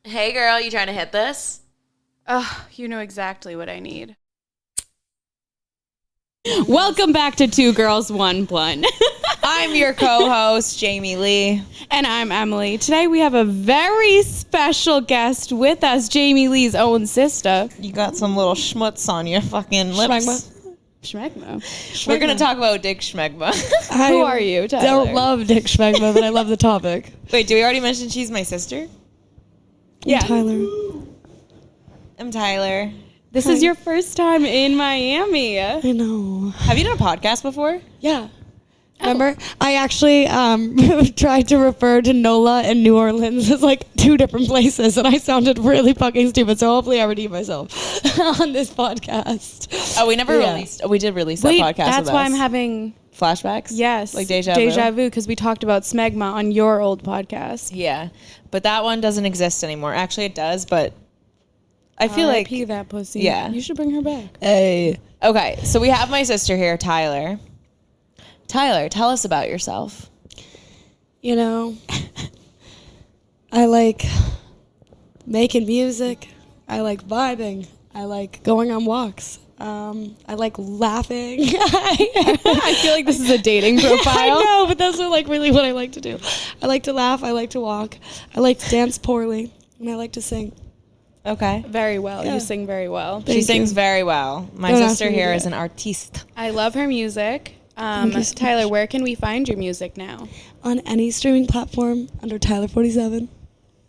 Hey girl, you trying to hit this? You know exactly what I need. Welcome back to Two Girls, One Blunt. I'm your co-host, Jamie Lee. And I'm Emily. Today we have a very special guest with us, Jamie Lee's own sister. You got some little schmutz on your fucking lips. Schmegma. We're going to talk about Dick Schmegma. Who are you, Tyler? I don't love Dick Schmegma, but I love the topic. Wait, did we already mention she's my sister? Yeah. Tyler. I'm Tyler. This is your first time in Miami. I know. Have you done a podcast before? Yeah. Remember? I actually tried to refer to NOLA and New Orleans as like two different places, and I sounded really fucking stupid, so hopefully I redeem myself on this podcast. Oh, we never released. We did release that podcast. That's why I'm having flashbacks. yes, like deja vu, because we talked about smegma on your old podcast. Yeah, but that one doesn't exist anymore. Actually, it does, but I feel like that pussy. Yeah. You should bring her back. Hey. Okay, so we have my sister here, Tyler. Tyler, tell us about yourself. You know, I like making music. I like vibing. I like going on walks. I like laughing. I feel like this is a dating profile. I know, but that's not like really what I like to do. I like to laugh. I like to walk. I like to dance poorly, and I like to sing. Okay. Very well. Yeah. You sing very well. She sings very well. My Don't ask sister me to here do is it. an artiste. I love her music. you so Tyler, much. where can we find your music now? On any streaming platform under Tyler47.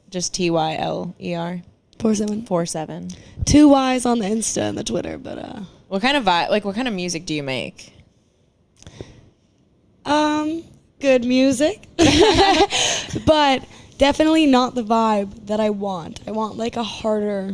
Just TYLER 47. 47. 2 Y's on the Insta and the Twitter, but What kind of what kind of music do you make? good music. But definitely not the vibe that I want. I want like a harder,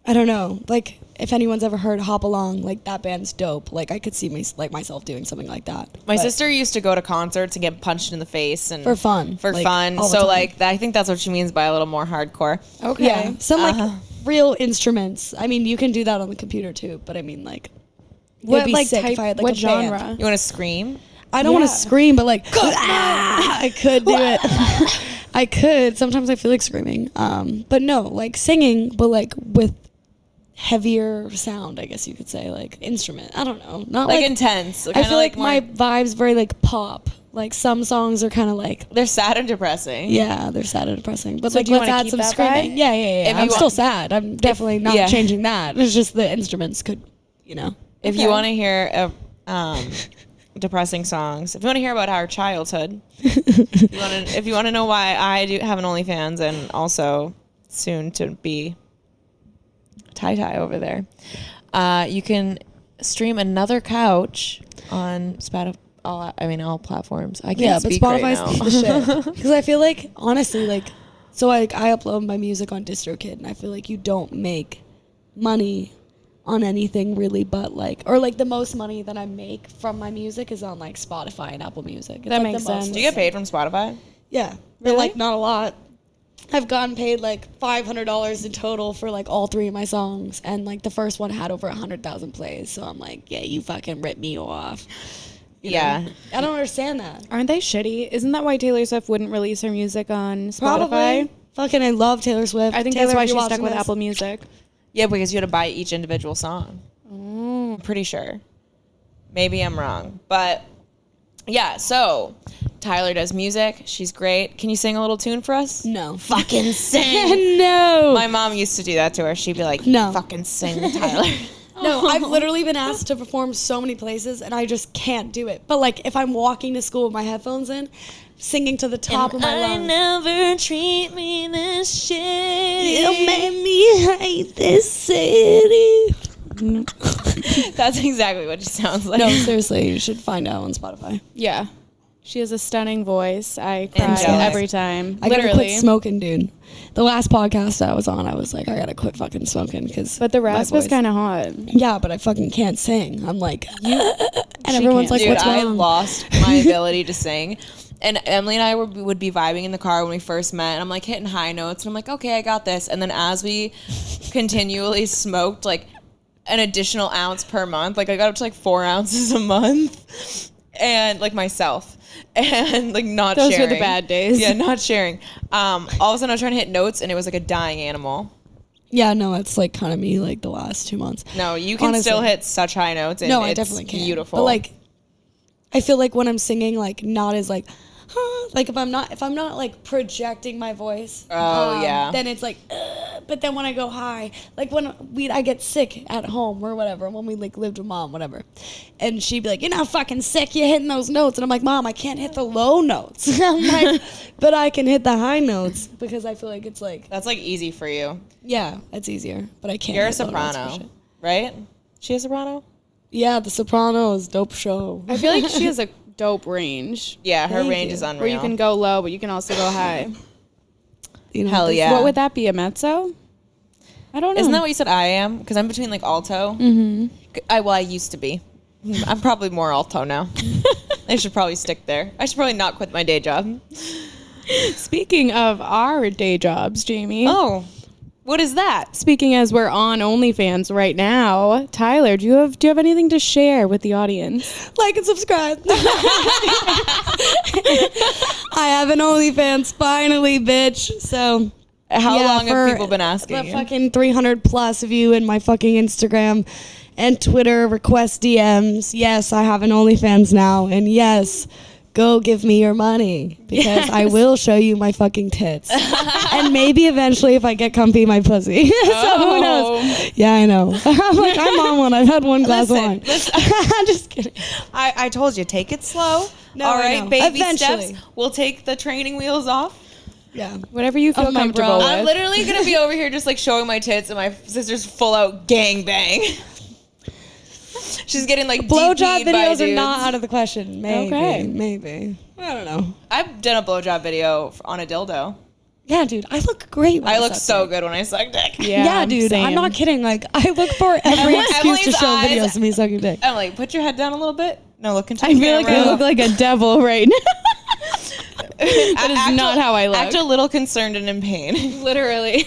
I don't know, like if anyone's ever heard Hop Along, like that band's dope. Like I could see myself doing something like that. My But sister used to go to concerts and get punched in the face and for fun. For like, fun. all the So time. like I think that's what she means by a little more hardcore. Okay. Yeah, some like real instruments. I mean, you can do that on the computer too, but I mean like What it'd be like sick type? if I had like what a band. genre? You want to scream? I don't want Yeah. to scream, but like I could do it. I could. Sometimes I feel like screaming. But no, like singing, but like with heavier sound, I guess you could say, like instrument. I don't know. Not Like like intense. I Kinda feel like more, my vibe's very like pop. Like some songs are kind of like they're sad and depressing. yeah, they're sad and depressing. But So like do you let's wanna add keep some that screaming. vibe? Yeah. If you I'm still want- sad. I'm definitely not yeah. changing that. It's just the instruments could, you know. If you want to hear depressing songs, if you want to hear about our childhood, if you want to know why I do have an OnlyFans and also soon to be Ty over there, you can stream Another Couch on Spotify. All platforms. I can't Yeah, but speak right Spotify's now. the shit. Because I feel like, honestly, like, so like I upload my music on DistroKid, and I feel like you don't make money on anything really, but like, or like the most money that I make from my music is on like Spotify and Apple Music. It's, That like, makes the most sense. Do you get paid from Spotify? Yeah, Really? but like not a lot. I've gotten paid like $500 in total for like all 3 of my songs, and like the first one had over 100,000 plays. So I'm like, yeah, you fucking ripped me off. You Yeah. know? I don't understand that. Aren't they shitty? Isn't that why Taylor Swift wouldn't release her music on Spotify? Probably. Fucking, I love Taylor Swift. I think Taylor, that's why if she's you're stuck watching with this. Apple Music. Yeah, because you had to buy each individual song. Mm. I'm pretty sure. Maybe I'm wrong. But yeah, so Tyler does music. She's great. Can you sing a little tune for us? No. Fucking sing. No. My mom used to do that to her. She'd be like, No. fucking sing, Tyler. No, I've literally been asked to perform so many places, and I just can't do it. But like, if I'm walking to school with my headphones in, singing to the top of my lungs. never treat me this shitty. You made me hate this city. That's exactly what she sounds like. No, seriously, you should find out on Spotify. Yeah. She has a stunning voice. I cry Angelic. every time. I gotta Literally. quit smoking, dude. The last podcast I was on, I was like, I gotta quit fucking smoking because. But the rasp is kind of hot. Yeah, but I fucking can't sing. I'm like, and everyone's can't. like, Dude, what's I wrong? lost my ability to sing. And Emily and I would be vibing in the car when we first met. And I'm like hitting high notes. And I'm like, okay, I got this. And then as we continually smoked like an additional ounce per month, like I got up to like 4 ounces a month. And like myself. and like not Those sharing. were the bad days. Yeah, not sharing. All of a sudden I was trying to hit notes and it was like a dying animal. Yeah, no, it's like kind of me like the last 2 months. No, you can Honestly. still hit such high notes. And No, I it's definitely can. Beautiful. But like, I feel like when I'm singing, like not as like, like if I'm not like projecting my voice. Oh, yeah. Then it's like, but then when I go high, like when I get sick at home or whatever, when we like lived with mom, whatever, and she'd be like, "You're not fucking sick. You're hitting those notes," and I'm like, "Mom, I can't hit the low notes." I'm like, but I can hit the high notes because I feel like it's like, that's like easy for you. yeah, it's easier, but I can't. You're a hit low notes for soprano, shit. right? She a soprano? Yeah, The Sopranos, dope show. I feel like she has a dope range Yeah, her Thank range you. is unreal. where you can go low, but you can also go high. You know, Hell this- yeah. What would that be, a mezzo? I don't know. Isn't that what you said I am? Because I'm between like alto. Mm-hmm. I used to be. I'm probably more alto now. I should probably stick there. I should probably not quit my day job. Speaking of our day jobs, Jamie. Oh, what is that? Speaking as we're on OnlyFans right now, Tyler, do you have anything to share with the audience? Like and subscribe. I have an OnlyFans finally, bitch. So How yeah, long have for people been asking the you? fucking 300 plus of you in my fucking Instagram and Twitter request DMs. Yes, I have an OnlyFans now, and yes, go give me your money because I will show you my fucking tits, and maybe eventually if I get comfy, my pussy. So who knows? Yeah, I know. I'm like, I'm on one. I've had one glass of wine. I'm just kidding. I told you, take it slow. No, All I right, know. baby Eventually. steps. We'll take the training wheels off. Yeah. Whatever you feel Oh, my comfortable bro. with. I'm literally gonna be over here just like showing my tits, and my sister's full out gang bang. She's getting like Blowjob DP'd by videos are dudes. not out of the question. Maybe. Okay. Maybe. I don't know. I've done a blowjob video on a dildo. Yeah, dude, I look great. When I look suck so dick. good when I suck dick. Yeah, dude, I'm same. not kidding. Like, I look for every excuse to Emily's show eyes- videos of me sucking dick. I'm like, put your head down a little bit. No, look into I the feel like camera. I look like a devil right now. That is not how I look. Act a little concerned and in pain. Literally.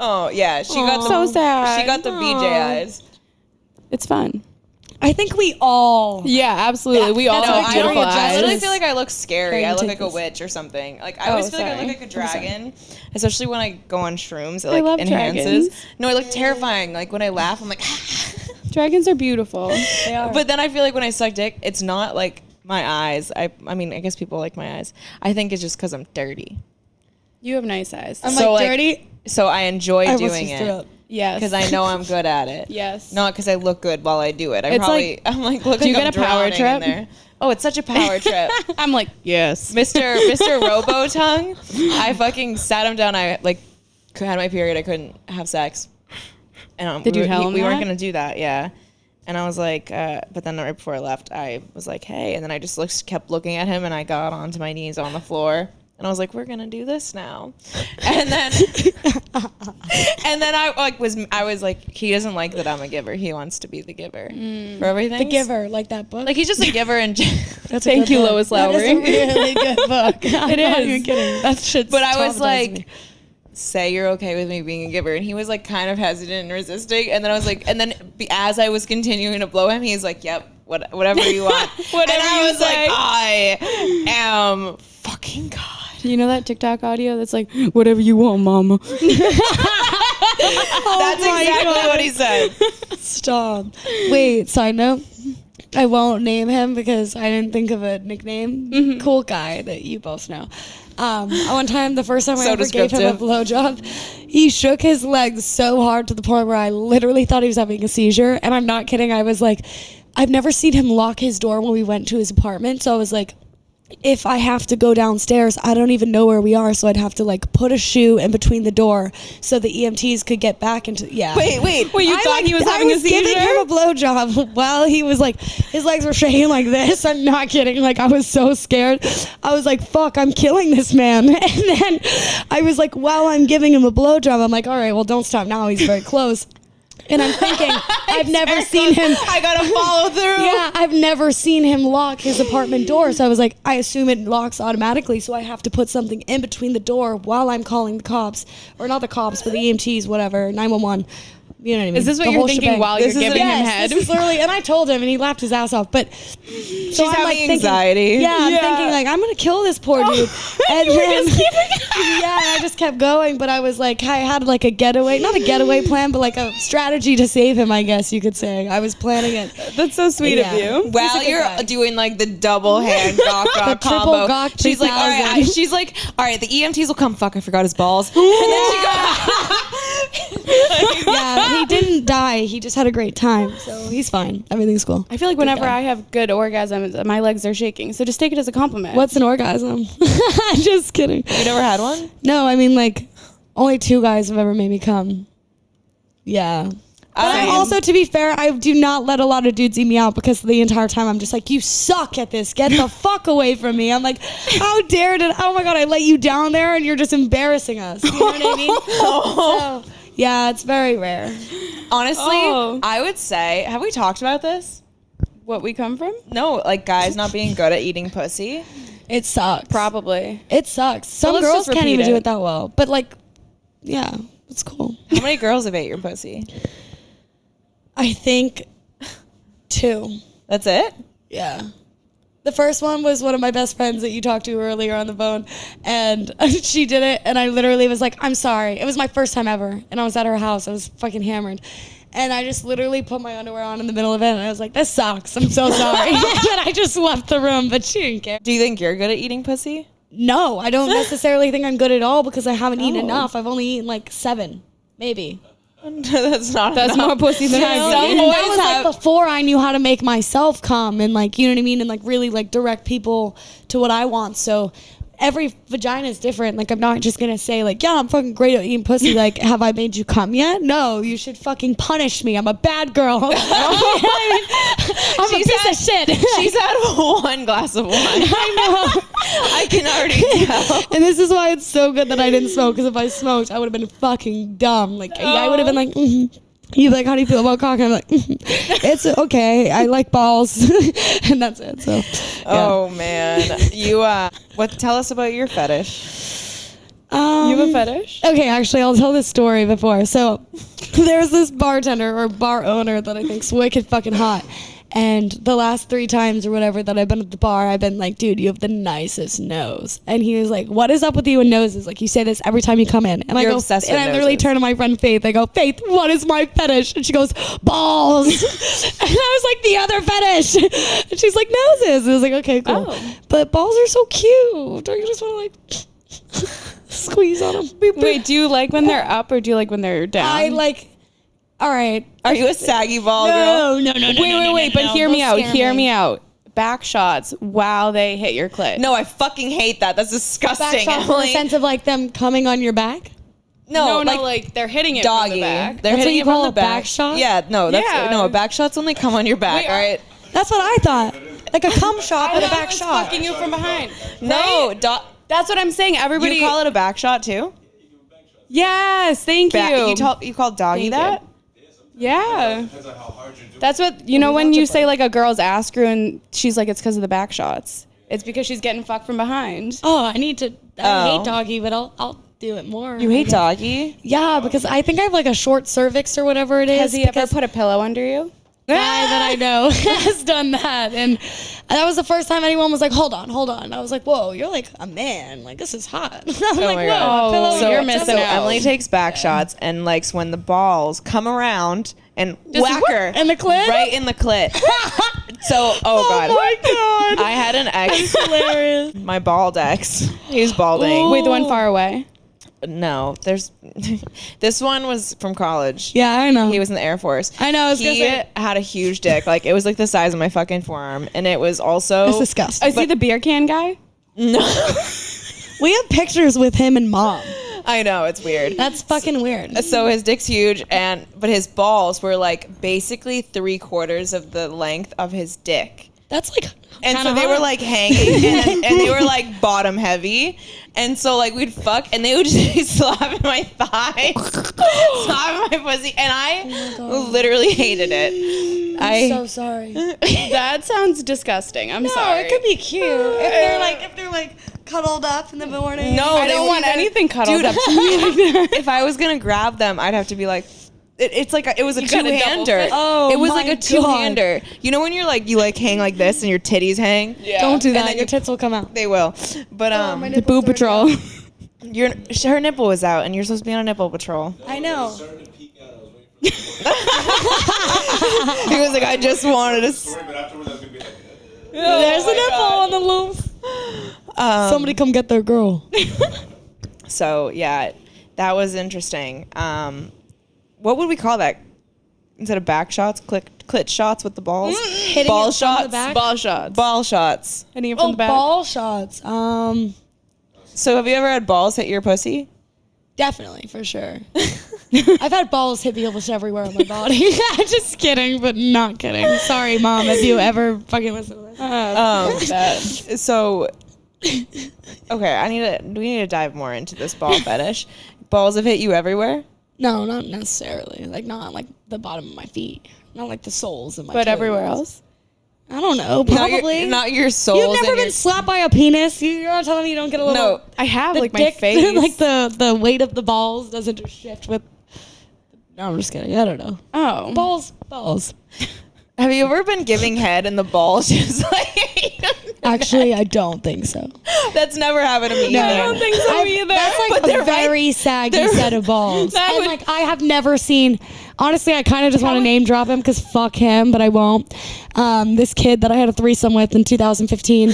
Oh yeah, she got the So sad. She got the BJ eyes. It's fun. I think we all. Yeah, absolutely. We all that's have what beautiful Victoria I eyes. literally feel like I look scary. Very I look like a meticulous. witch or something. Like I always feel like I sorry. look like a dragon, especially when I go on shrooms. It I like love enhances. dragons. No, I look terrifying. Like when I laugh, I'm like. Dragons are beautiful. They are. But then I feel like when I suck dick, it's not like my eyes. I mean, I guess people like my eyes. I think it's just because I'm dirty. You have nice eyes. I'm So, like, like, dirty. So I enjoy I almost doing just threw it up. Yes. because I know I'm good at it. Yes. Not because I look good while I do it. It's I'm like, look, do you like get I'm a power drowning in trip? there. Oh, it's such a power trip. I'm like, yes. Mr. Robo Tongue, I fucking sat him down. I like had my period. I couldn't have sex. And Did you tell him we weren't that? gonna do that. Yeah. And I was like, but then right before I left, I was like, hey. And then I just kept looking at him, and I got onto my knees on the floor, and I was like, we're gonna do this now. And then, I was like, he doesn't like that I'm a giver. He wants to be the giver for everything. The Giver, like that book. Like he's just a giver and. That's a Thank good you, book. Lois That is Lowry. a really good book. I'm It not is. even kidding. That shit's But I was traumatizing like, me. say you're okay with me being a giver. And he was like kind of hesitant and resisting. And then I was like, as I was continuing to blow him, he's like, yep, whatever you want. Whatever and I you was say. like, I am fucking God. You know that TikTok audio that's like, whatever you want, mama. That's exactly what he said. Stop. Wait, side note. I won't name him because I didn't think of a nickname. Cool guy that you both know. One time, the first time I So ever gave him a descriptive. blowjob, he shook his legs so hard to the point where I literally thought he was having a seizure. And I'm not kidding. I was like, I've never seen him lock his door when we went to his apartment. So I was like, if I have to go downstairs, I don't even know where we are. So I'd have to like put a shoe in between the door so the EMTs could get back into, yeah. Wait. Well, you thought he was having a giving seizure? him a blowjob while he was like, his legs were shaking like this. I'm not kidding. Like I was so scared. I was like, fuck, I'm killing this man. And then I was like, while I'm giving him a blowjob, I'm like, all right, well, don't stop now. He's very close. And I'm thinking, I've never seen him. I gotta follow through. Yeah, I've never seen him lock his apartment door. So I was like, I assume it locks automatically. So I have to put something in between the door while I'm calling the cops. Or not the cops, but the EMTs, whatever, 911. You know what I mean? Is this what The you're whole thinking shebang. while you're giving him Yes, head? this is literally, and I told him, and he laughed his ass off. But she's having anxiety. Yeah, I'm thinking like I'm gonna kill this poor dude. And then, yeah, and I just kept going. But I was like, I had like a getaway, not a getaway plan, but like a strategy to save him. I guess you could say. I was planning it. That's so sweet Yeah. of you. While a good you're guy. doing like the double hand gawk The triple combo, gawk she's like, all right, 3000. she's like, all right, the EMTs will come. Fuck, I forgot his balls. And then she goes, Yeah, he didn't die. He just had a great time, so he's fine. Everything's cool. I feel like whenever guy. I have good orgasms, my legs are shaking. So just take it as a compliment. What's an orgasm? Just kidding. you never had one? No, I mean like only 2 guys have ever made me come. Yeah. But I'm also, to be fair, I do not let a lot of dudes eat me out because the entire time I'm just like, you suck at this. Get the fuck away from me. I'm like, how dare did, oh my God, I let you down there and you're just embarrassing us. You know what I mean? So, yeah, it's very rare. Honestly, Oh. I would say, have we talked about this? what we come from? No, like guys not being good at eating pussy. It sucks. Probably. It sucks. Some let's girls just can't repeat even do it. it that well. But like, yeah, it's cool. How many girls have ate your pussy? I think 2. That's it? Yeah. The first one was one of my best friends that you talked to earlier on the phone, and she did it, and I literally was like, I'm sorry. It was my first time ever, and I was at her house. I was fucking hammered. And I just literally put my underwear on in the middle of it, and I was like, this sucks. I'm so sorry. And I just left the room, but she didn't care. Do you think you're good at eating pussy? No, I don't necessarily think I'm good at all because I haven't eaten enough. I've only eaten like 7, maybe. That's not That's enough. more pussy than I And do. that was like before I knew how to make myself come and like, you know what I mean? And like really like direct people to what I want. So every vagina is different. Like I'm not just going to say like, yeah, I'm fucking great at eating pussy. Like, have I made you come yet? No, you should fucking punish me. I'm a bad girl. I'm a piece of shit. She's had 1 glass of wine. I know. I can already tell. And this is why it's so good that I didn't smoke, because if I smoked, I would have been fucking dumb. Like, I would have been like, You'd be like, how do you feel about cock? And I'm like, it's okay. I like balls. And that's it. So, yeah. Oh, man. You, tell us about your fetish. You have a fetish? Okay, actually, I'll tell this story before. So, there's this bartender or bar owner that I think's wicked fucking hot. And the last 3 times or whatever that I've been at the bar, I've been like, dude, you have the nicest nose. And he was like, what is up with you and noses? Like, you say this every time you come in. And You're I go, obsessed and with I literally noses. turn to my friend Faith. I go, Faith, what is my fetish? And she goes, balls. And I was like, the other fetish. And she's like, noses. And I was like, okay, cool. Oh. But balls are so cute. Don't you just want to like squeeze on them? Wait, do you like when they're up or do you like when they're down? I like, all right. Are you a saggy ball girl? No. Wait, but hear me out. Hear me out. Back shots while they hit your clit. No, I fucking hate that. That's Back disgusting, shots in the Emily. sense of like them coming on your back? No, like they're hitting it doggy. from the back. They're That's hitting what you it from call the a back. back shot? Yeah, no, that's Yeah. no. Back shots only come on your back. Wait, all right. That's what I thought. Like a cum shot, but a thought back it was shot. fucking you from behind. No, That's what I'm saying. Everybody. you call it a back shot too. Yes, thank you. You call doggy Thank that? Yeah. That's what, you know, when you say like a girl's ass grew and she's like, it's because of the back shots. It's because she's getting fucked from behind. Oh, I need to. I Oh. hate doggy, but I'll do it more. You hate doggy? Yeah, because I think I have like a short cervix or whatever it is. Has he ever because put a pillow under you? the guy that I know has done that, and that was the first time anyone was like, "Hold on." I was like, "Whoa, you're like a man. Like this is hot." I'm like, my "Whoa, God. a pillow So under you're your missing tummy?" out. Emily takes back shots and likes when the balls come around and whack her in the clit? right in the clit. So, oh god, my God. I had an ex, Hilarious. my bald ex. He was balding. Wait, the one far away. No, there's this one was from college. Yeah, I know. He was in the Air Force. I know, I was gonna He say- had a huge dick. Like it was like the size of my fucking forearm, and it was also That's disgusting. Is he the beer can guy? no. We have pictures with him and mom. I know it's weird. That's fucking weird. So his dick's huge, but his balls were like basically 3/4 of the length of his dick. That's like, And kinda so they hot. were like hanging and they were like bottom heavy. And so like we'd fuck and they would just be slapping my thigh, slapping my pussy. And I literally hated it. I'm so sorry. That sounds disgusting. I'm sorry. it could be cute if they're like cuddled up in the morning. No, I they don't want wouldn't- anything cuddled Dude, up to me like that. if I was gonna grab them, I'd have to be like, It's like it was a You got a double two-hander. fist? Oh, it was my like a two-hander. You know when you hang like this and your titties hang? Yeah. Don't do And that. then Your tits will come out. They will. But The boob patrol. her nipple was out, and you're supposed to be on a nipple patrol. I know. He was like, I just wanted to. But afterwards, I was gonna be like, There's a nipple on the loose. Somebody come get their girl. So yeah, that was interesting. What would we call that? Instead of back shots, clit shots with the balls. Hitting Ball it from shots. the back? Ball shots. Ball shots. Hitting it from Oh, the back. ball shots. So have you ever had balls hit your pussy? Definitely, for sure. I've had balls hit me almost everywhere on my body. Just kidding, but not kidding. Sorry, Mom, if you ever fucking listen to this. So, okay, we need to dive more into this ball fetish. Balls have hit you everywhere? No, not necessarily. Like, not like the bottom of my feet. Not like the soles of my But toes. everywhere else. I don't know. Probably. Not your soles. You've never and been your- slapped by a penis? You're not telling me you don't get a little... No. I have the like my dick, face. like the weight of the balls doesn't just shift with... No, I'm just kidding. I don't know. Oh. Balls. Have you ever been giving head and the balls just like... Actually, I don't think so. That's never happened to me No, either. I don't think so either. That's like But they're a very saggy set of balls. That And would- like I have never seen. Honestly, I kind of just want to name drop him because fuck him, but I won't. This kid that I had a threesome with in 2015,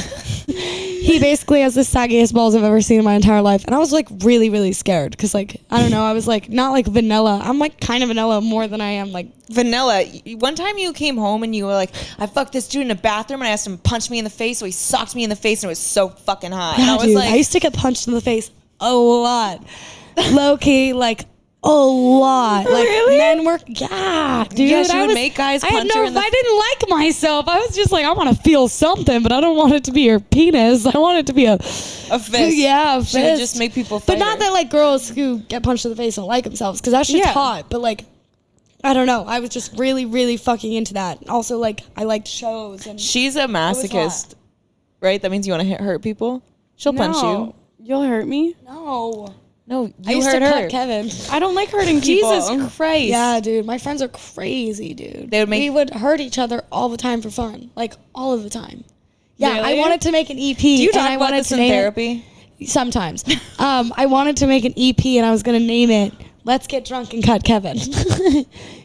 he basically has the saggiest balls I've ever seen in my entire life, and I was like really, really scared because like I don't know, I was like not like vanilla. I'm like kind of vanilla more than I am like. Vanilla. One time you came home and you were like, I fucked this dude in a bathroom and I asked him to punch me in the face, so he socked me in the face and it was so fucking hot. And I Yeah, was dude, like, I used to get punched in the face a lot, low key, like. A lot. Like men were dude. Yeah, she would make guys I had punch her in the- I didn't like myself. I was just like, I want to feel something, but I don't want it to be your penis. I want it to be a fist. Yeah, a fist. She would just make people But not fight that like girls who get punched in the face don't like themselves, because that shit's Yeah. hot. But like, I don't know. I was just really, really fucking into that. Also, like, I liked shows and She's a masochist, right? That means you want to hurt people? She'll punch you. You'll hurt me. no. No, I you used hurt to her. cut Kevin. I don't like hurting people. Jesus Christ. Yeah, dude, my friends are crazy, dude. They would make- we would hurt each other all the time for fun, like all of the time. Yeah, Really? I wanted to make an EP. Do you and talk I about wanted this to in name therapy? It, sometimes. I wanted to make an EP, and I was gonna name it "Let's Get Drunk and Cut Kevin,"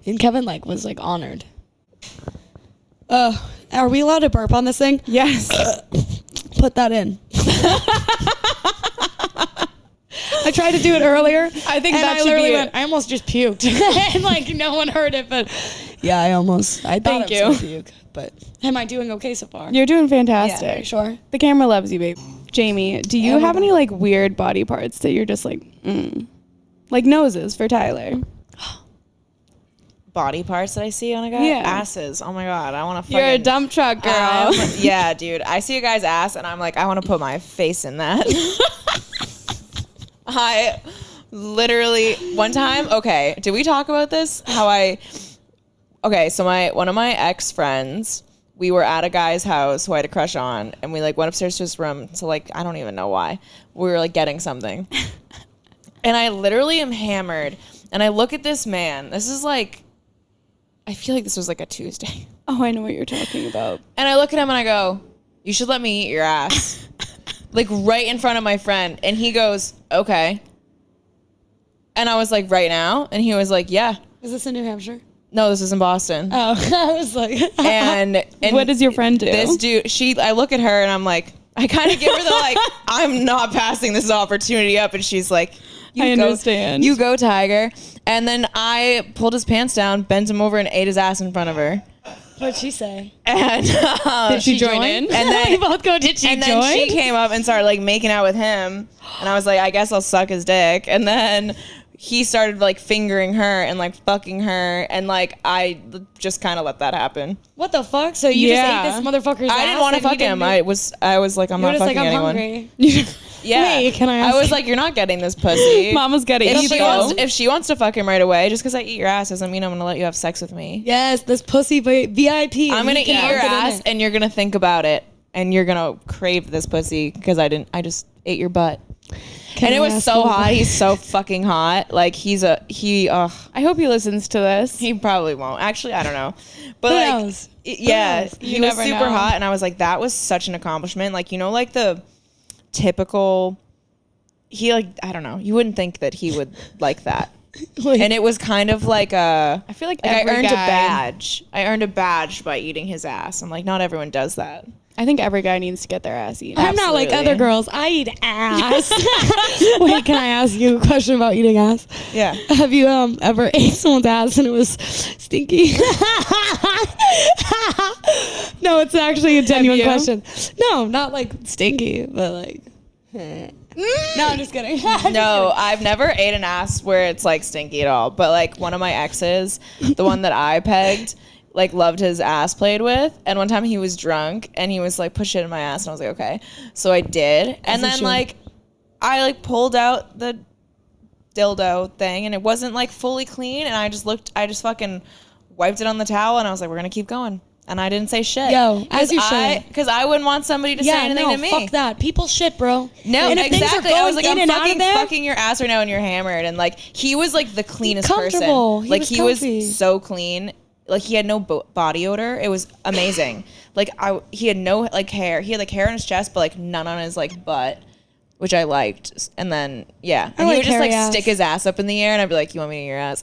and Kevin like was like honored. Are we allowed to burp on this thing? Yes. Put that in. I tried to do it earlier. I think and that I should literally be went, I almost just puked. And like no one heard it, but yeah, I thought Thank I was you. gonna puke. But am I doing okay so far? You're doing Are fantastic. you sure? The camera loves you, babe. Jamie, do you have any like weird body parts that you're just like, like noses for Tyler? Body parts that I see on a guy? Yeah. Asses. Oh my God. I want to You're a dump truck girl. Yeah, dude. I see a guy's ass and I'm like, I want to put my face in that. I literally, one time, okay, did we talk about this? So one of my ex-friends, we were at a guy's house who I had a crush on, and we like went upstairs to his room to like, I don't even know why. We were like getting something. And I literally am hammered, and I look at this man. This is like, I feel like this was like a Tuesday. Oh, I know what you're talking about. And I look at him and I go, you should let me eat your ass. Like right in front of my friend. And he goes, okay. And I was like, right now? And he was like, yeah. Is this in New Hampshire? No, this is in Boston. Oh, I was like, And What does your friend do? This dude, I look at her and I'm like, I kind of give her the like, I'm not passing this opportunity up. And she's like, I understand. You go, Tiger. And then I pulled his pants down, bent him over, and ate his ass in front of her. what'd she say? And Did she join in? And then we both go, did she and join? then she came up and started like making out with him, and I was like, I guess I'll suck his dick. And then he started like fingering her and like fucking her, and like I just kind of let that happen. What the fuck? So you Yeah. just ate this motherfucker's ass? I didn't want to and you fuck him. didn't- I was like, I'm You were not just fucking like, I'm anyone. hungry. Yeah. Wait, can I ask I was you- like, you're not getting this pussy. Mama's getting If she wants to fuck him right away, just because I eat your ass doesn't mean I'm gonna let you have sex with me. Yes, this pussy VIP. I'm gonna eat Yeah. your Get in ass, there. and you're gonna think about it, and you're gonna crave this pussy because I just ate your butt. And it I was ask so you- hot. He's so fucking hot. Like I hope he listens to this. he probably won't. Actually, I don't know. But Who like, knows? yeah, knows? he You was never super know. hot, and I was like, that was such an accomplishment. Like, you know, like the typical. He like, I don't know. You wouldn't think that he would like that. And it was kind of like I feel like I every earned guy, a badge. I earned a badge by eating his ass. I'm like, not everyone does that. I think every guy needs to get their ass eaten. I'm not like Absolutely. other girls. I eat ass. Wait, can I ask you a question about eating ass? Yeah. Have you ever ate someone's ass and it was stinky? No, it's actually a genuine you? question. No, not like stinky, but like. No, I'm just kidding. No, I've never ate an ass where it's like stinky at all. But like one of my exes, the one that I pegged, like loved his ass played with. And one time he was drunk and he was like, put shit in my ass. And I was like, okay. So I did. And then like I like pulled out the dildo thing and it wasn't like fully clean. And I just fucking wiped it on the towel and I was like, we're going to keep going. And I didn't say shit. Yo, as you should. Because I wouldn't want somebody to say anything to me. Fuck that. People shit, bro. No, and if things are exactly. I was like, going I'm in and out of fucking there- fucking your ass right now and you're hammered. And like, he was like the cleanest Comfortable. person. He was comfy. So clean. Like, he had no body odor. It was amazing. Like, he had no like hair. He had like hair on his chest, but like none on his like butt, which I liked. And then, yeah. And he like would just like hairy ass. stick his ass up in the air and I'd be like, you want me to eat your ass?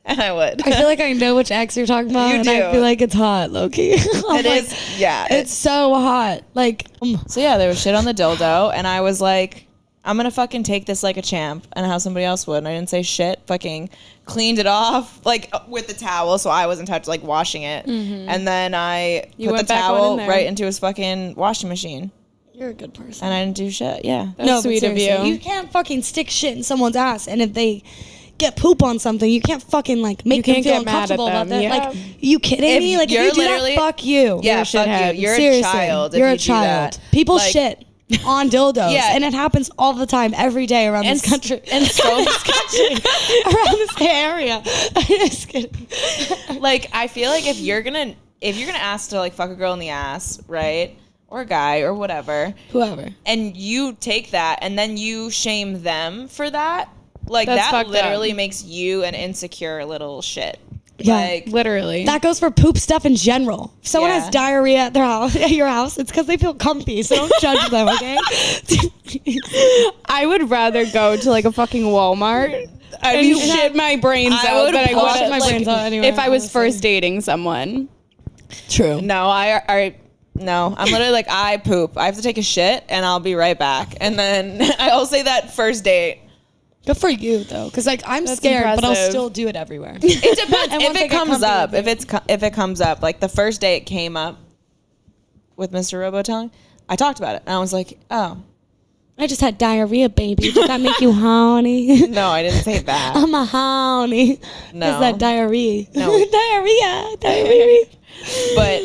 And I would. I feel like I know which ex you're talking about, You and do. I feel like it's hot, low-key. It is, yeah. It's so hot. Like, So yeah, there was shit on the dildo, and I was like, I'm gonna fucking take this like a champ, and how somebody else would. And I didn't say shit. Fucking cleaned it off like with the towel, so I wasn't touched like washing it. And then I put the went back one towel in there. right into his fucking washing machine, you're a good person. and I didn't do shit. Yeah. That's but sweet of seriously, you. You can't fucking stick shit in someone's ass, and if they get poop on something, you can't fucking like make them can't feel get mad at uncomfortable about them, that. yeah. Like, you kidding If me? Like, if you're you do that, literally- fuck you. Yeah, fuck shithead. you. You're Seriously, a child. If you're you a do child. that. People Like, shit on dildos, Yeah. and it happens all the time, every day around this country. And so around this area. I'm just kidding. like, I feel like if you're gonna ask to like fuck a girl in the ass, right, or a guy or whatever, Whoever. and you take that and then you shame them for that, like That's that fucked literally up. makes you an insecure little shit. Yeah. Like, Literally. That goes for poop stuff in general. If someone Yeah. has diarrhea at their house, at your house, it's because they feel comfy. So don't judge them, okay? I would rather go to like a fucking Walmart and mean, shit my brains I out would than I pull would shit my like, brains out anyway, if I was honestly. first dating someone. True. no, no, I'm literally like, I poop. I have to take a shit and I'll be right back. And then I'll say that first date. Good for you though, because like I'm That's scared, but I'll impressive. still do it everywhere. It depends And if once I it get comes comfy up. with If it comes up, like the first day it came up with Mr. Robotelling, I talked about it and I was like, oh I just had diarrhea, baby. Does that make you horny? no, I didn't say that. I'm a horny. No. Is that diarrhea? No. diarrhea. But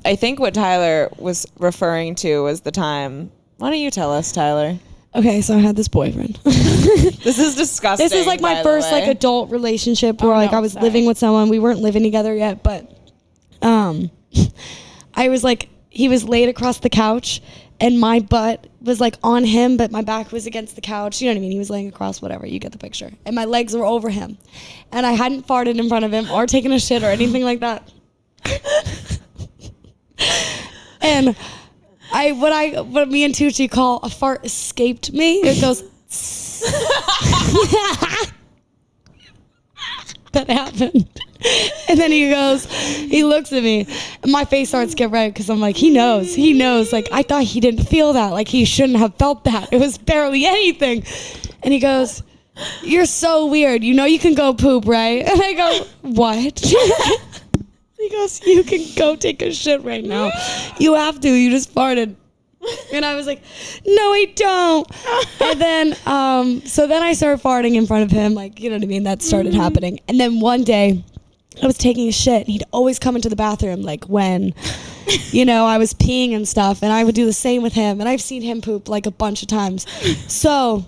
I think what Tyler was referring to was the time. Why don't you tell us, Tyler? Okay, so I had this boyfriend. This is disgusting. This is like my by the first like way. adult relationship where Oh, like no, I was sorry. living with someone. We weren't living together yet, but I was like, he was laid across the couch and my butt was like on him, but my back was against the couch. You know what I mean? He was laying across, whatever. You get the picture. And my legs were over him. And I hadn't farted in front of him or taken a shit or anything like that. And what me and Tucci call a fart escaped me. It goes that happened. And then he looks at me and my face starts to get red because I'm like, he knows. Like, I thought he didn't feel that. Like, he shouldn't have felt that. It was barely anything. And he goes, you're so weird. You know you can go poop, right? And I go, what? He goes, you can go take a shit right now. You have to. You just farted. And I was like, no, I don't. And then, so then I started farting in front of him. Like, you know what I mean? That started happening. And then one day I was taking a shit and he'd always come into the bathroom like when, you know, I was peeing and stuff. And I would do the same with him. And I've seen him poop like a bunch of times. So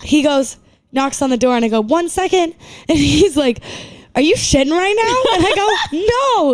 he goes, knocks on the door and I go, 1 second. And he's like, are you shitting right now? And I go,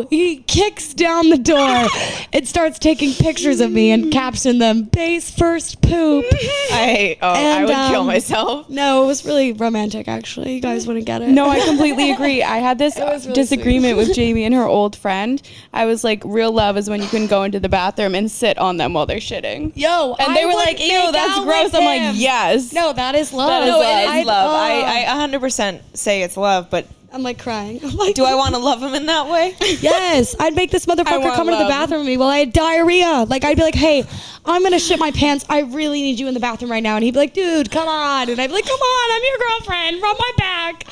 no. He kicks down the door and starts taking pictures of me and caption them, base first poop. I would kill myself. No, it was really romantic, actually. You guys wouldn't get it. No, I completely agree. I had this was really disagreement with Jamie and her old friend. I was like, real love is when you can go into the bathroom and sit on them while they're shitting. Yo, And they were like, ew, that's gross. I'm like, yes. No, that is love. That is No, love. it is love. I 100% say it's love, but I'm like crying. I'm like, do I want to love him in that way? yes, I'd make this motherfucker want come into the love. bathroom with me while I had diarrhea. Like, I'd be like, hey, I'm going to shit my pants. I really need you in the bathroom right now. And he'd be like, dude, come on. And I'd be like, come on, I'm your girlfriend. Rub my back.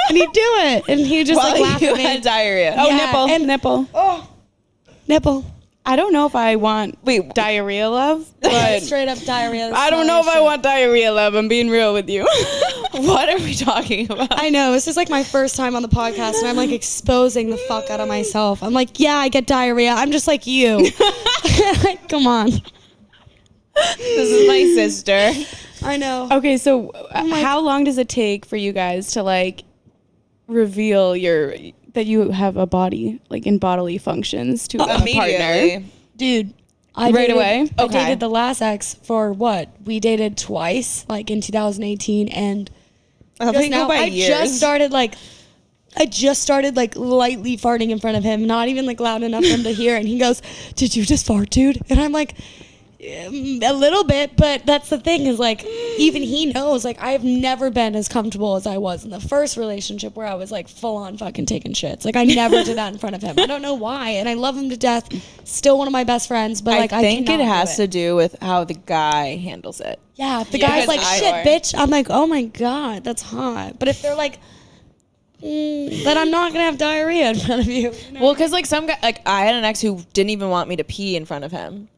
And he'd do it. And he'd just like laugh you at me. had diarrhea. Oh, Yeah, nipple. and- nipple. Nipple. I don't know if I want diarrhea love, but Straight up diarrhea. I don't know if I want diarrhea love. I'm being real with you. What are we talking about? I know. This is like my first time on the podcast, and I'm like exposing the fuck out of myself. I'm like, yeah, I get diarrhea. I'm just like you. Come on. This is my sister. I know. Okay, so how long does it take for you guys to like reveal that you have a body, like in bodily functions to a partner? Immediately. Dude, I Right dated- away? I Okay. dated the last ex for what? We dated twice, like in 2018, and I think go by I years. just started like lightly farting in front of him, not even like loud enough for him to hear. And he goes, "Did you just fart, dude?" And I'm like, a little bit, but that's the thing is like, even he knows, like, I've never been as comfortable as I was in the first relationship where I was like full on fucking taking shits. Like, I never did that in front of him. I don't know why, and I love him to death. Still one of my best friends, but like, I think it cannot has do to do with how the guy handles it. Yeah, if the Yeah, guy's like, because shit, I- bitch, I'm like, oh my God, that's hot. But if they're like, then I'm not going to have diarrhea in front of you. Well, because like some guy, like I had an ex who didn't even want me to pee in front of him.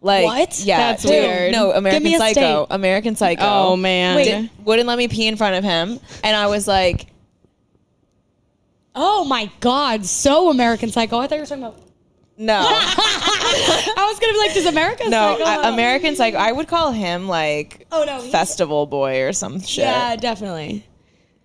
Like, What? Yeah, That's dude, weird. No, American me a Psycho. state. American Psycho. Oh man. Wouldn't let me pee in front of him, and I was like, Oh my God, so American Psycho. I thought you were talking about. no, I was going to be like, does American no, Psycho? American Psycho. I would call him like Oh, no, he's- festival boy or some shit. Yeah, definitely.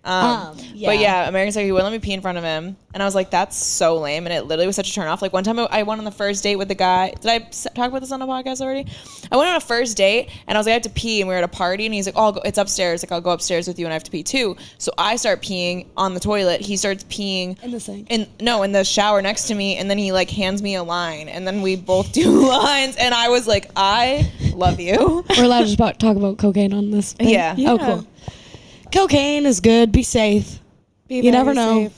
But yeah. yeah, American Psycho, he wouldn't let me pee in front of him. And I was like, that's so lame. And it literally was such a turn off. Like one time I went on the first date with the guy. Did I talk about this on the podcast already? I went on a first date and I was like, I have to pee. And we were at a party and he's like, oh, it's upstairs. Like, I'll go upstairs with you and I have to pee too. So I start peeing on the toilet. He starts peeing In the sink. in the shower next to me. And then he like hands me a line. And then we both do lines. And I was like, I love you. We're allowed to talk about cocaine on this thing? Yeah. Oh, cool. Cocaine is good. Be safe. You never know.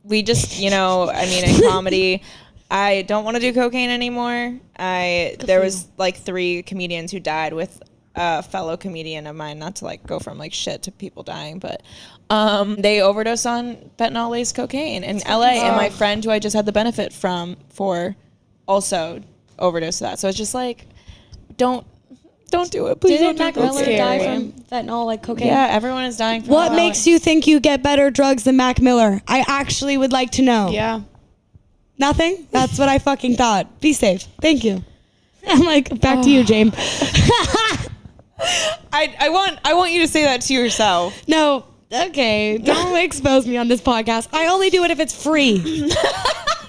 We just, I mean, in comedy, I don't want to do cocaine anymore. There was like 3 comedians who died with a fellow comedian of mine, not to like go from like shit to people dying, but they overdosed on fentanyl laced cocaine in LA, and my friend who I just had the benefit for also overdosed of that. So it's just like, don't do it. Please Didn't don't Mac do Miller cocaine. die from fentanyl, like cocaine? Yeah, everyone is dying from What fentanyl. makes you think you get better drugs than Mac Miller? I actually would like to know. Yeah. Nothing? That's what I fucking thought. Be safe. Thank you. I'm like, back to you, James. I want you to say that to yourself. No. Okay. Don't expose me on this podcast. I only do it if it's free.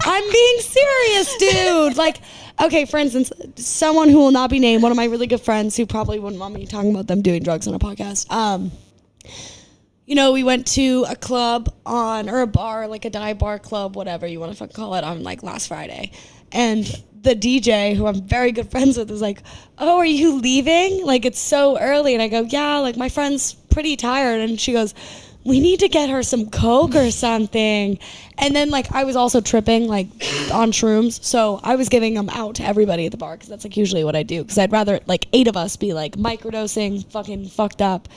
I'm being serious, dude. Like, okay, for instance, someone who will not be named, one of my really good friends who probably wouldn't want me talking about them doing drugs on a podcast. We went to a club or a bar, like a dive bar club, whatever you want to fucking call it, on like last Friday. And the DJ, who I'm very good friends with, was like, oh, are you leaving? Like, it's so early. And I go, yeah, like my friend's pretty tired. And she goes, we need to get her some Coke or something. And then like I was also tripping like on shrooms. So I was giving them out to everybody at the bar because that's like usually what I do. Because I'd rather like 8 of us be like microdosing, fucking fucked up,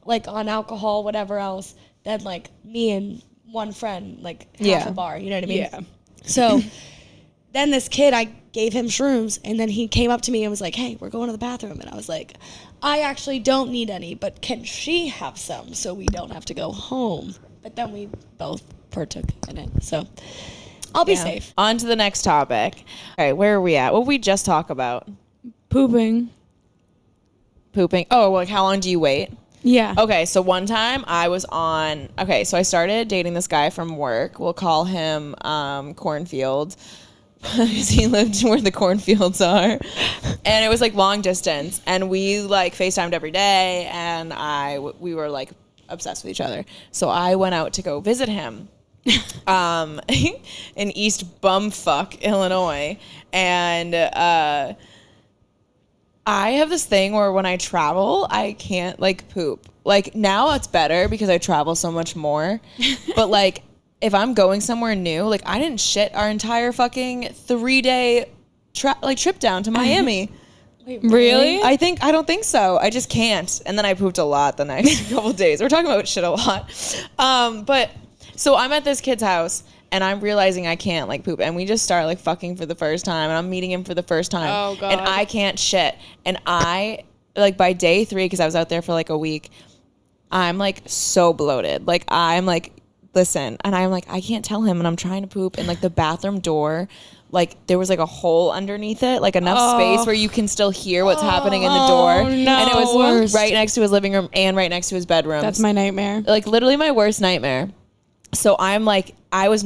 like on alcohol, whatever else, than like me and one friend, like half a bar. You know what I mean? Yeah. So then this kid, I gave him shrooms, and then he came up to me and was like, hey, we're going to the bathroom. And I was like, I actually don't need any, but can she have some so we don't have to go home? But then we both partook in it. So I'll be safe. On to the next topic. All right, where are we at? What did we just talk about? Pooping. Pooping. Oh, like how long do you wait? Yeah. Okay, so one time I was on. Okay, so I started dating this guy from work. We'll call him Cornfield. Because he lived where the cornfields are, and it was like long distance, and we like FaceTimed every day, and we were like obsessed with each other. So I went out to go visit him in East Bumfuck, Illinois, and I have this thing where when I travel, I can't like poop. Like now it's better because I travel so much more, but like if I'm going somewhere new, like I didn't shit our entire fucking 3-day trip down to Miami. Wait, Really? I don't think so. I just can't. And then I pooped a lot the next couple days. We're talking about shit a lot. But so I'm at this kid's house and I'm realizing I can't like poop, and we just start like fucking for the first time, and I'm meeting him for the first time. Oh, God. And I can't shit. And I like by day 3, because I was out there for like a week, I'm like so bloated. Like I'm like, listen, and I'm like, I can't tell him, and I'm trying to poop, and like the bathroom door, like there was like a hole underneath it, like enough space where you can still hear what's happening in the door. no. And it was Worst. right next to his living room and right next to his bedroom. That's my nightmare. like literally my worst nightmare. So I'm like, I was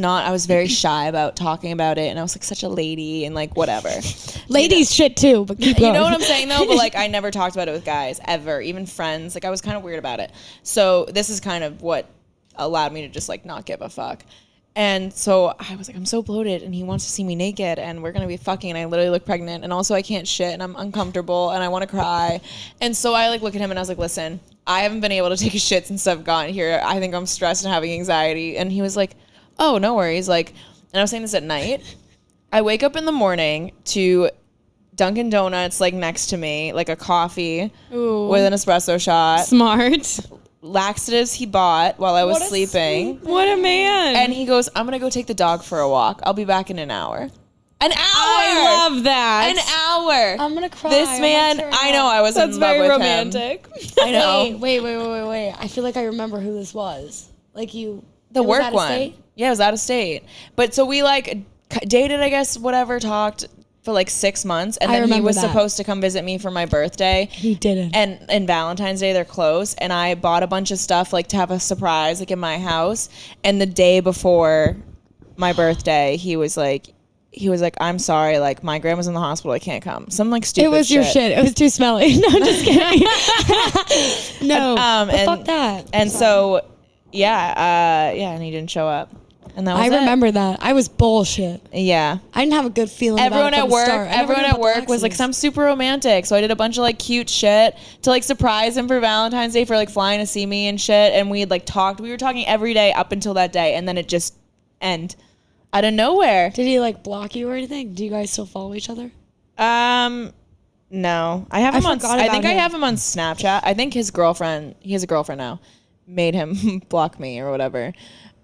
very shy about talking about it, and I was like such a lady and like whatever. Ladies shit too, but keep You going. know what I'm saying though? But like I never talked about it with guys ever, even friends. Like I was kind of weird about it. So this is kind of what allowed me to just like not give a fuck. And so I was like, I'm so bloated, and he wants to see me naked, and we're gonna be fucking, and I literally look pregnant, and also I can't shit, and I'm uncomfortable, and I want to cry. And so I like look at him, and I was like, listen, I haven't been able to take a shit since I've gotten here. I think I'm stressed and having anxiety. And he was like, oh, no worries. Like, and I was saying this at night. I wake up in the morning to Dunkin' Donuts like next to me, like a coffee with an espresso shot. Smart. Laxatives he bought while I was sleeping. What a man. And he goes, I'm going to go take the dog for a walk. I'll be back in an hour. An hour! I love that. An hour! I'm gonna cry. This I'm man, gonna tear I up. know I was That's in love very with romantic. him. I know. Wait. I feel like I remember who this was. Like you. The it was work out of one. state? Yeah, it was out of state. But so we like dated, I guess, whatever, talked for like 6 months. And I then he remember was that. supposed to come visit me for my birthday. He didn't. And Valentine's Day, they're close. And I bought a bunch of stuff like to have a surprise like in my house. And the day before my birthday, he was like, I'm sorry, like my grandma's in the hospital, I can't come. Some like stupid It was your shit. It was too smelly. No, I'm just kidding. No, but and fuck that. And so, and he didn't show up. And that was I it. remember that. I was bullshit. Yeah. I didn't have a good feeling. Everyone about it at from the work, start. I never everyone knew at about work the was like, exes. I'm super romantic. So I did a bunch of like cute shit to like surprise him for Valentine's Day for like flying to see me and shit. And we had like talked. We were talking every day up until that day, and then it just end out of nowhere. Did he like block you or anything? Do you guys still follow each other? No, I have him on. forgot I think about I him. have him on Snapchat. I think his girlfriend. He has a girlfriend now. Made him block me or whatever,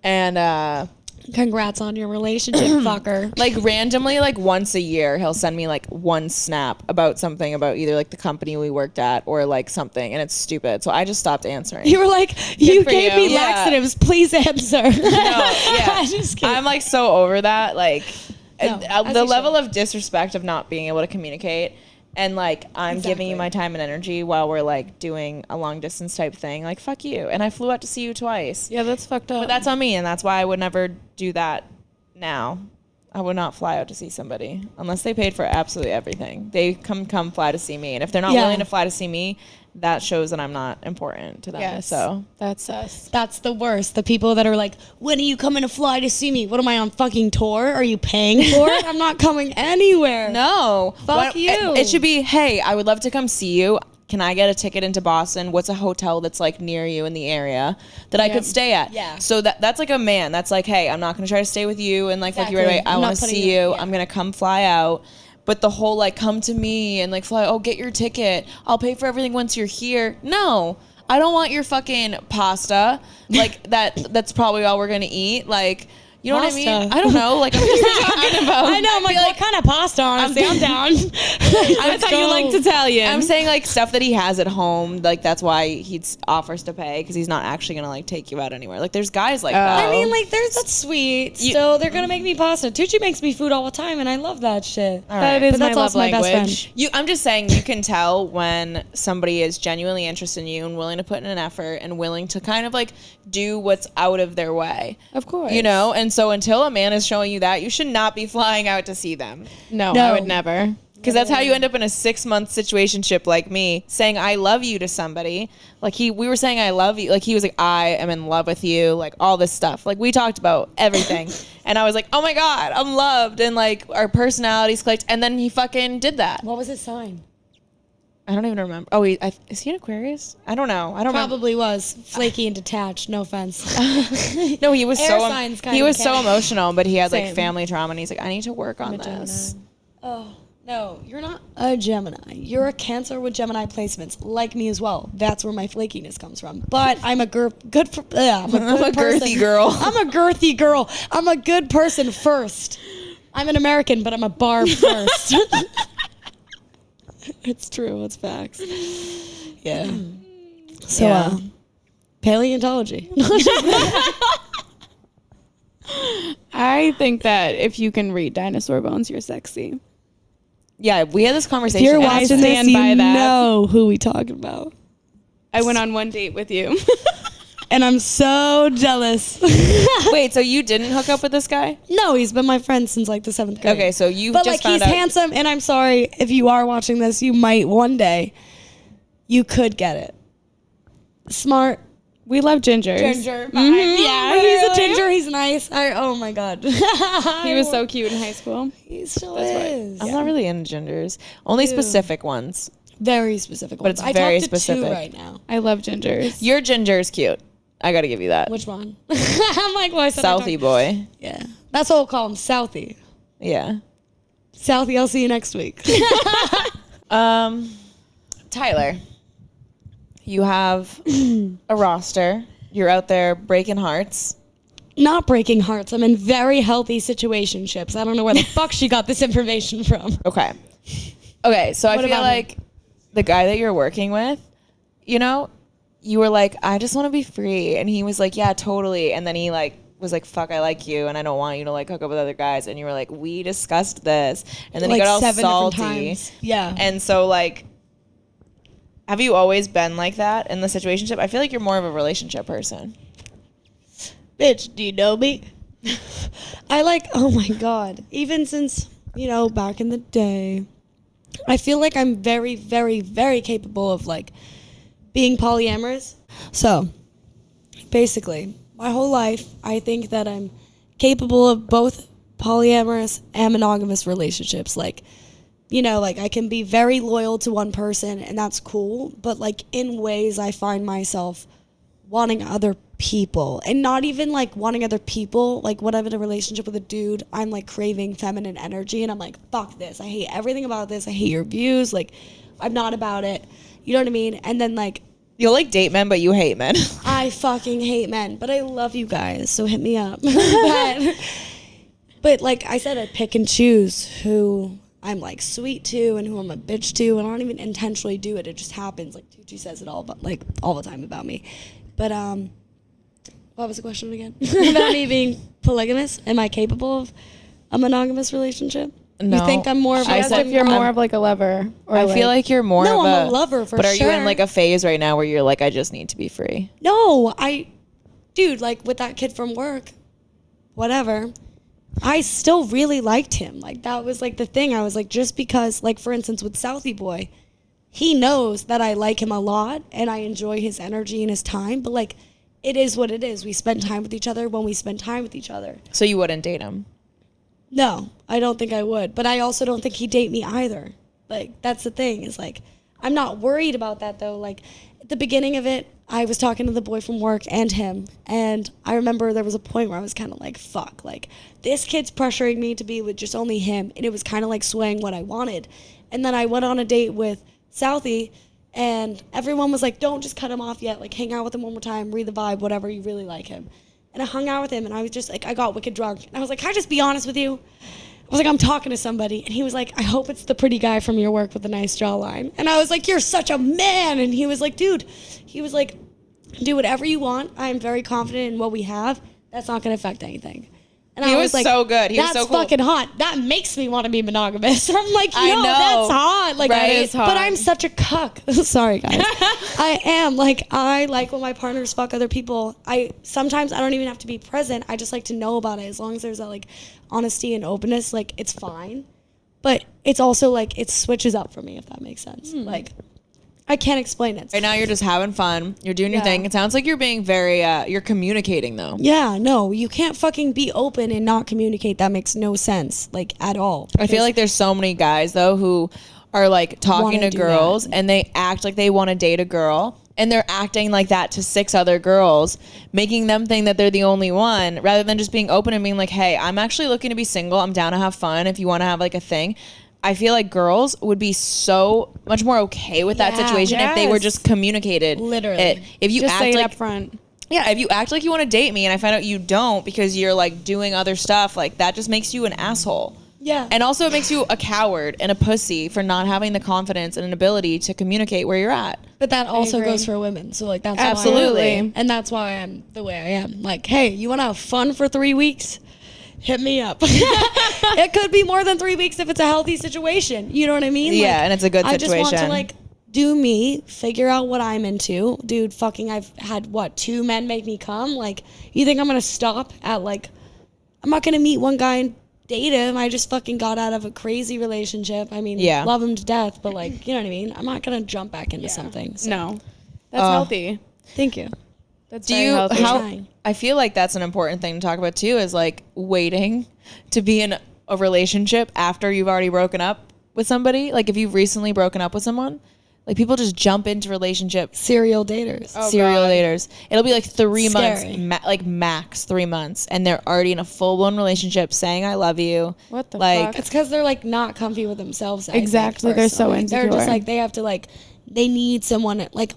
and Congrats on your relationship, fucker. like randomly, like once a year, he'll send me like one snap about something about either like the company we worked at or like something, and it's stupid. So I just stopped answering. You were like, you for gave you. me Yeah. laxatives. Please answer. No, yeah. Just kidding. I'm like so over that. Like No, as the you level should. of disrespect of not being able to communicate. And like I'm giving you Exactly. my time and energy while we're like doing a long distance type thing. Like fuck you. And I flew out to see you twice. Yeah, that's fucked up. But that's on me, and that's why I would never do that now. I would not fly out to see somebody unless they paid for absolutely everything. They come fly to see me. And if they're not Yeah. willing to fly to see me, that shows that I'm not important to them. Yes. So That's us. That's the worst. The people that are like, when are you coming to fly to see me? What am I on fucking tour? Are you paying for it? I'm not coming anywhere. no. Fuck you. It should be, hey, I would love to come see you. Can I get a ticket into Boston? What's a hotel that's like near you in the area that I could stay at? Yeah. So that's like a man. That's like, hey, I'm not going to try to stay with you and like fuck you right away. Exactly. I I'm want not to putting see you- you. yeah. I'm going to come fly out. But the whole like come to me and like fly, oh, get your ticket. I'll pay for everything once you're here. No. I don't want your fucking pasta. Like that's probably all we're going to eat. Like You know what I mean? Pasta. I don't know. Like, I'm just talking about. I know. I'm like, what kind of pasta? Honestly, I'm down. I thought you liked Italian. I'm saying like stuff that he has at home. Like that's why he offers to pay because he's not actually gonna like take you out anywhere. Like there's guys like that. I mean, like, that's sweet. Still, they're gonna make me pasta. Tucci makes me food all the time, and I love that shit. All that right. is But my that's love also my best language. friend. I'm just saying you can tell when somebody is genuinely interested in you and willing to put in an effort and willing to kind of like do what's out of their way. Of course. You know, and so until a man is showing you that, you should not be flying out to see them. No, No. I would never. Because that's how you end up in a 6-month situationship like me, saying I love you to somebody. Like we were saying I love you. Like he was like, I am in love with you. Like all this stuff. Like we talked about everything. And I was like, oh my God, I'm loved. And like our personalities clicked. And then he fucking did that. What was his sign? I don't even remember. Oh, is he an Aquarius? I don't know. I don't remember. Probably was flaky and detached. No offense. No, he was Air signs kind he of was so count. emotional, but he had like Same. family trauma, and he's like, I need to work on this. Oh, no, you're not a Gemini. You're a Cancer with Gemini placements, like me as well. That's where my flakiness comes from. But I'm a I'm a good I'm a person. girthy girl. I'm a girthy girl. I'm a good person first. I'm an American, but I'm a barb first. It's true. It's facts. Yeah. So, Yeah. paleontology. I think that if you can read dinosaur bones, you're sexy. Yeah, we had this If conversation. you're I watching this, stand you by that. know who we talking about. I went on one date with you. And I'm so jealous. Wait, so you didn't hook up with this guy? No, he's been my friend since like the 7th grade. Okay, so you But just like found he's out. handsome, and I'm sorry if you are watching this, you might one day. You could get it. Smart. We love gingers. Ginger. Yeah, He's a literally. ginger. He's nice. Oh my god. He was so cute in high school. He still That's right. is. I'm not really into genders. Only specific ones. Very specific But ones. it's I very talked to specific. 2 right now. I love gingers. Your ginger's cute. I gotta give you that. Which one? I'm like, well, I said I Southie talked- boy. Yeah. That's what we'll call him, Southie. Yeah. Southie, I'll see you next week. Tyler, you have a roster. You're out there breaking hearts. Not breaking hearts. I'm in very healthy situationships. I don't know where the fuck she got this information from. Okay. Okay, so I What feel about like the guy that you're working with, you know, you were like, I just want to be free. And he was like, yeah, totally. And then he like was like, fuck, I like you. And I don't want you to like hook up with other guys. And you were like, we discussed this. And then Like he got all 7 different salty. times. Yeah. And so like, have you always been like that in the situationship? I feel like you're more of a relationship person. Bitch, do you know me? I like, oh my God. Even since, back in the day, I feel like I'm very, very, very capable of like being polyamorous. So basically, my whole life, I think that I'm capable of both polyamorous and monogamous relationships. Like, like I can be very loyal to one person and that's cool. But like in ways I find myself wanting other people, and not even like wanting other people. Like when I'm in a relationship with a dude, I'm like craving feminine energy and I'm like, fuck this. I hate everything about this. I hate your views. Like I'm not about it. You know what I mean? And then like, You'll like date men, but you hate men. I fucking hate men, but I love you guys, so hit me up. but like I said, I pick and choose who I'm like sweet to and who I'm a bitch to, and I don't even intentionally do it. It just happens. Like Tucci says it all the time about me. But what was the question again? About me being polygamous? Am I capable of a monogamous relationship? No. You think I'm more of I a said if you're more of like a lover. Or I feel like you're more No, of I'm a lover for But are you in sure. like a phase right now where you're like, I just need to be free? No, dude, like with that kid from work, whatever, I still really liked him. Like that was like the thing. I was like, just because, like for instance, with Southie Boy, he knows that I like him a lot and I enjoy his energy and his time, but like it is what it is. We spend time with each other when we spend time with each other. So you wouldn't date him? No, I don't think I would, but I also don't think he'd date me either. Like that's the thing, is like I'm not worried about that though. Like at the beginning of it, I was talking to the boy from work and him, and I remember there was a point where I was kind of like, fuck, like this kid's pressuring me to be with just only him, and it was kind of like swaying what I wanted. And then I went on a date with Southie, and everyone was like, don't just cut him off yet, like hang out with him one more time, read the vibe, whatever, you really like him. And I hung out with him, and I was just like, I got wicked drunk. And I was like, can I just be honest with you? I was like, I'm talking to somebody. And he was like, I hope it's the pretty guy from your work with the nice jawline. And I was like, you're such a man. And he was like, dude, he was like, do whatever you want. I am very confident in what we have. That's not going to affect anything. And He I was like, so good. He was that's so cool. fucking hot. That makes me want to be monogamous. I'm like, I yo, know. that's hot. Like, Right? That is hot. But I'm such a cuck. Sorry, guys. I am. Like, I like when my partners fuck other people. Sometimes I don't even have to be present. I just like to know about it. As long as there's that, like, honesty and openness, like, it's fine. But it's also, like, it switches up for me, if that makes sense. Like, I can't explain it. Right now you're just having fun. You're doing your Yeah. thing. It sounds like you're being very, you're communicating though. Yeah, no, you can't fucking be open and not communicate. That makes no sense, like, at all. I feel like there's so many guys though who are like talking Wanna to do girls that. and they act like they want to date a girl and they're acting like that to 6 other girls, making them think that they're the only one rather than just being open and being like, hey, I'm actually looking to be single. I'm down to have fun if you want to have like a thing. I feel like girls would be so much more okay with that Yeah. situation if they were Yes. just communicated. Literally. it. If you Just say act it like up front. yeah, if you act like you want to date me and I find out you don't because you're like doing other stuff, like that just makes you an asshole. Yeah. And also it makes you a coward and a pussy for not having the confidence and an ability to communicate where you're at. But that also agree. goes for women. So, like, that's Absolutely. why and that's why I'm the way I am. Like, hey, you want to have fun for 3 weeks? Hit me up. It could be more than 3 weeks if it's a healthy situation. You know what I mean? Yeah, Like, and it's a good I just want to, situation. like, do me, figure out what I'm into. Dude, fucking, I've had, 2 men make me come? Like, you think I'm going to stop at, like, I'm not going to meet one guy and date him. I just fucking got out of a crazy relationship. I mean, Yeah. love him to death, but, like, you know what I mean? I'm not going to jump back into something. So. No, that's healthy. Thank you. That's Do very you healthy. Trying. I feel like that's an important thing to talk about too is like waiting to be in a relationship after you've already broken up with somebody. Like if you've recently broken up with someone, like people just jump into relationships. Serial daters. Serial daters. It'll be like 3 Scary. months, like max 3 months, and they're already in a full blown relationship, saying "I love you." What the like, fuck? It's because they're like not comfy with themselves. I think, Exactly, they're so personally. They're just insecure. like they have to like they need someone like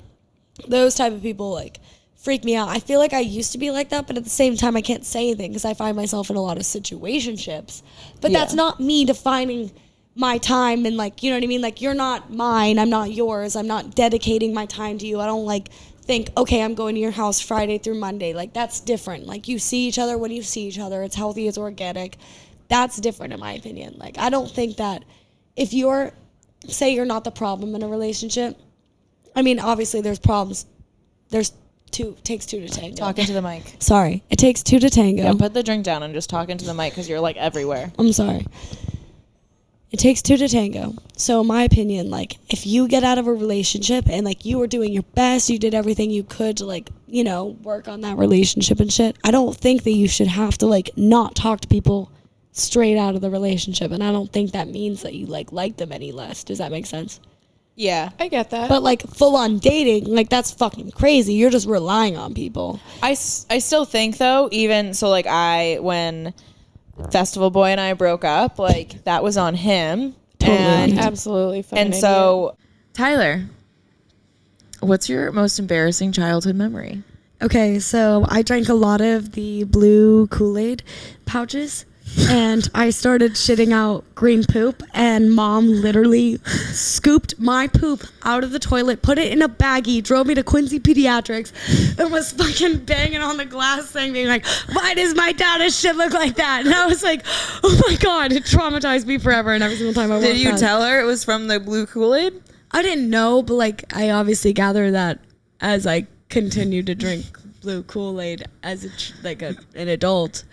those type of people like freak me out. I feel like I used to be like that, but at the same time I can't say anything because I find myself in a lot of situationships. But that's not me defining my time and like you know what I mean. Like you're not mine. I'm not yours. I'm not dedicating my time to you. I don't like think okay I'm going to your house Friday through Monday. Like that's different. Like you see each other when you see each other. It's healthy. It's organic. That's different in my opinion. Like I don't think that if you're say you're not the problem in a relationship. I mean obviously there's problems. Takes two to tango. talking to the mic. Sorry, it takes 2 to tango. Yeah, put the drink down and just talk into the mic because you're like everywhere. I'm sorry. It takes 2 to tango. So in my opinion, like if you get out of a relationship and like you were doing your best, you did everything you could to like, you know, work on that relationship and shit. I don't think that you should have to like not talk to people straight out of the relationship. And I don't think that means that you like them any less. Does that make sense? Yeah. I get that. But like full on dating, like that's fucking crazy. You're just relying on people. I still think though, even so, like when Festival Boy and I broke up, like that was on him. Totally on and, him. Absolutely. Fucking and so, Tyler, what's your most embarrassing childhood memory? Okay, so I drank a lot of the blue Kool-Aid pouches. And I started shitting out green poop, and Mom literally scooped my poop out of the toilet, put it in a baggie, drove me to Quincy Pediatrics, and was fucking banging on the glass thing, being like, "Why does my daughter's shit look like that?" And I was like, "Oh my god!" It traumatized me forever. And every single time I walked Did you past- tell her it was from the blue Kool-Aid? I didn't know, but like I obviously gathered that as I continued to drink blue Kool-Aid as an adult,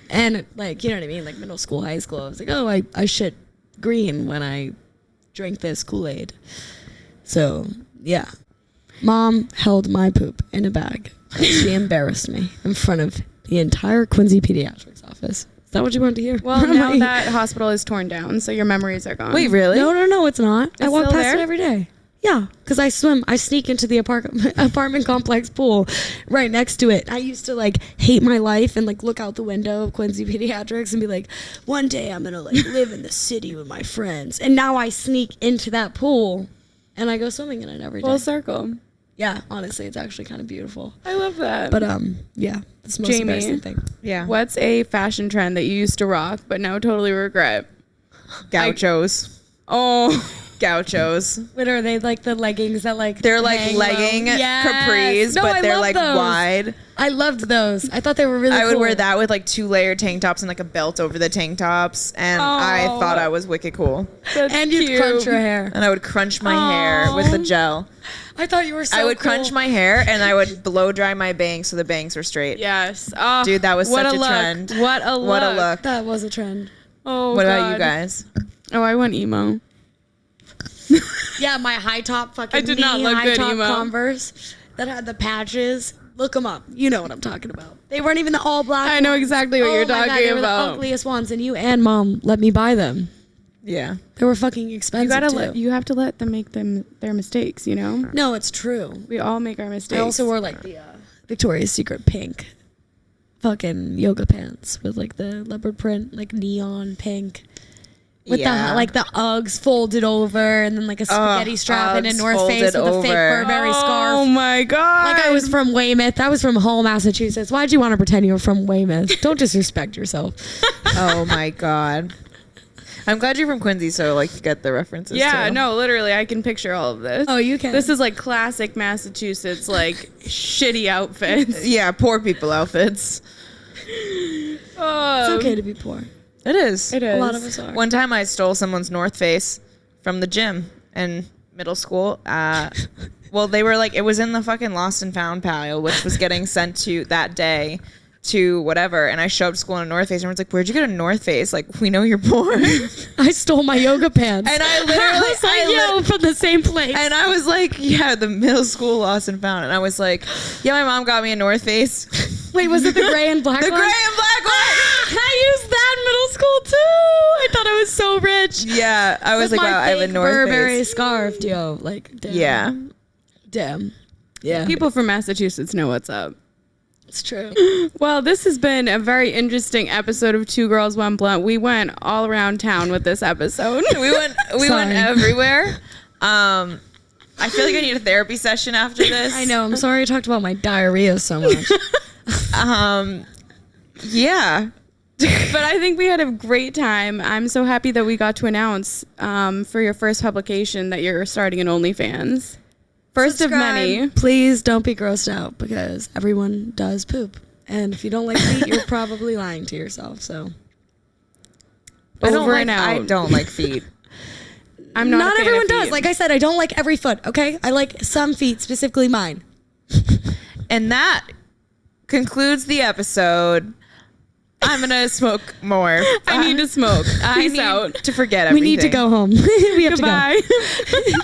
and like you know what I mean, like middle school, high school. I was like, oh, I shit green when I drink this Kool-Aid. So yeah, Mom held my poop in a bag. She embarrassed me in front of the entire Quincy Pediatrics office. Is that what you wanted to hear? Well, now that hospital is torn down, so your memories are gone. Wait, really? No, it's not. I walk still past there? it every day. Yeah, because I swim. I sneak into the apartment complex pool right next to it. I used to like hate my life and like look out the window of Quincy Pediatrics and be like, one day I'm gonna like live in the city with my friends. And now I sneak into that pool and I go swimming in it every day. Full circle. Yeah, honestly, it's actually kind of beautiful. I love that. But yeah, that's the most Jamie. embarrassing thing. Yeah. What's a fashion trend that you used to rock but now totally regret? Gauchos. Oh, Gauchos. What are they, like the leggings that like They're like hang legging low? Yes. capris, No, but I they're love like those. wide. I loved those. I thought they were really I would cool. wear that with like 2-layer tank tops and like a belt over the tank tops, and I Oh. thought I was wicked cool. that's And you'd cute. crunch your hair. And I would crunch my hair with the gel. I thought you were so I would cool. crunch my hair and I would blow dry my bangs so the bangs were straight. Yes. Oh, Dude, that was what such a look. trend. What a look. What a look. That was a trend. Oh, What God. about you guys? Oh, I went emo. Yeah, my high top fucking I did not look high good top emo. Converse that had the patches. Look them up. You know what I'm talking about. They weren't even the all black. I know ones. exactly what Oh you're my God, talking they were about. the ugliest ones, and you and mom let me buy them. Yeah. They were fucking expensive. You have to let them make their mistakes, you know? No, it's true. We all make our mistakes. I also wore like the Victoria's Secret pink fucking yoga pants with like the leopard print, like neon pink. With Yeah. the like the Uggs folded over and then like a spaghetti strap and a Uggs North Face with folded a fake over. Burberry scarf. Oh my God. Like I was from Weymouth. I was from Hull, Massachusetts. Why'd you want to pretend you were from Weymouth? Don't disrespect yourself. Oh my God. I'm glad you're from Quincy, so like you get the references. Yeah, too. no, literally, I can picture all of this. Oh, you can. This is like classic Massachusetts, like shitty outfits. Yeah, poor people outfits. Oh, It's okay to be poor. It is. It is. A lot of us are. One time I stole someone's North Face from the gym in middle school. Well, they were like, it was in the fucking lost and found pile, which was getting sent to that day to whatever. And I showed up to school in a North Face and everyone's like, where'd you get a North Face? Like, we know you're poor. And I stole my yoga pants. I literally, was like, from the same place. and I was like, yeah, the middle school lost and found. And I was like, yeah, my mom got me a North Face. Wait, was it the gray and black The one? gray and black one. I used that in middle school too. I thought I was so rich. Yeah, I was With like, my wow, I have a fake North Burberry Face. scarf, yo. Like, damn. Yeah. Damn. Yeah. People from Massachusetts know what's up. It's true. Well, this has been a very interesting episode of Two Girls, One Blunt. We went all around town with this episode. We went Sorry. everywhere. I feel like I need a therapy session after this. I know. I'm sorry I talked about my diarrhea so much. Yeah. But I think we had a great time. I'm so happy that we got to announce for your first publication that you're starting an OnlyFans. First of many. Subscribe. Please don't be grossed out because everyone does poop. And if you don't like feet, you're probably lying to yourself. So Over and I out. don't like feet. I'm not. a fan everyone of does. feet. Like I said, I don't like every foot. Okay, I like some feet, specifically mine. And that concludes the episode. I'm gonna smoke more. I need to smoke. I Peace need out. to forget We everything. need to go home. We have to go. Goodbye.